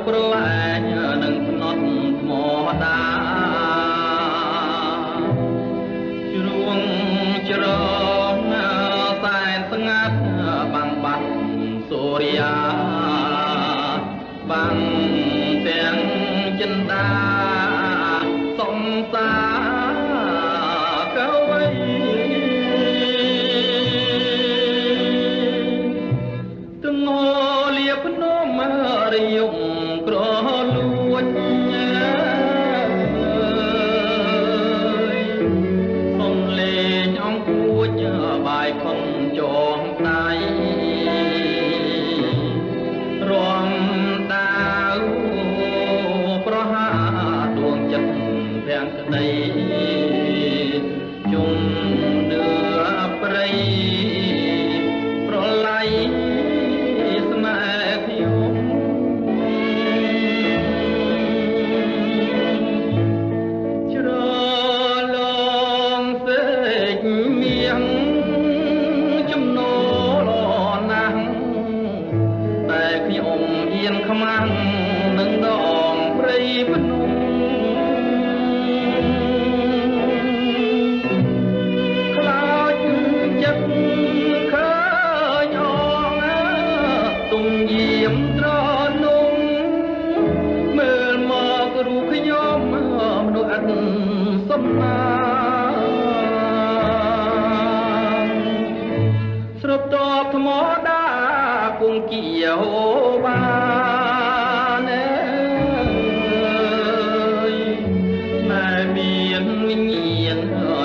ប្រលែងនឹងភ្នត់ថ្មដាជ្រួងច្រងសែនស្ងាត់បាំងបាត់សូរិយាបាំងទាំងចិន្តាសំសាកវៃទាំងងលៀបភ្នំរយំក្រលួចសំលេងអង្គួចបាយខំចងដៃរំដាវប្រហាដួងចិត្តទាំងក្តីជុំនឿព្រៃប្រឡ័យស្នេហ៍ខ្ញុំច្រឡងសេចមៀងចំណូលណាស់តែខ្ញុំអៀនខ្មាំងនឹងដងព្រៃភ្នំខ្លោចចិត្តឃើញអងទុំយាមត្រនំមើលមករូបខ្ញុំមនុស្សអត់សំណាងស្រុបតបថ្មដាគង់គៀហូបានណែមានវិញ្ញាណ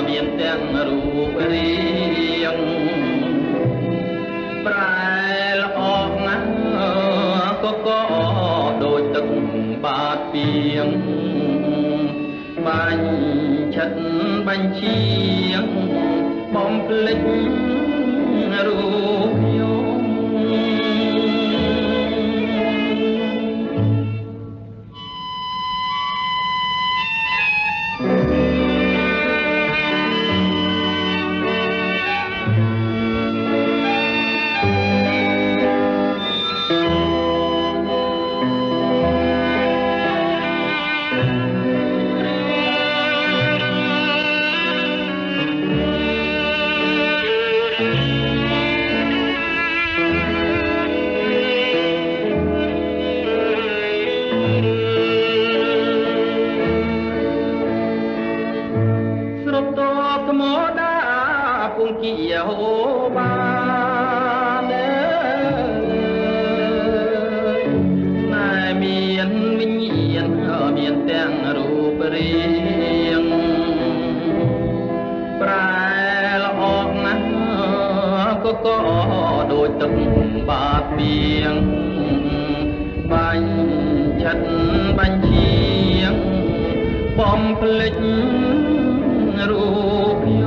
មានទាំងរូបរាងប្រែល្អណាស់ក៏ដូចទឹកបាតពីងបាញ់ឆិតបាញ់ឈៀងបំភ្លេចរូបខ្ញុំស្រុបតបថ្មដាគង់គៀហូបានណែមានវិញ្ញាណមានទាំងរូបរាងប្រែល្អណាស់ក៏ដូចទឹកបាតពីងបាញ់ឆិតបាញ់ឈៀងបំភ្លេចរូបខ្ញុំ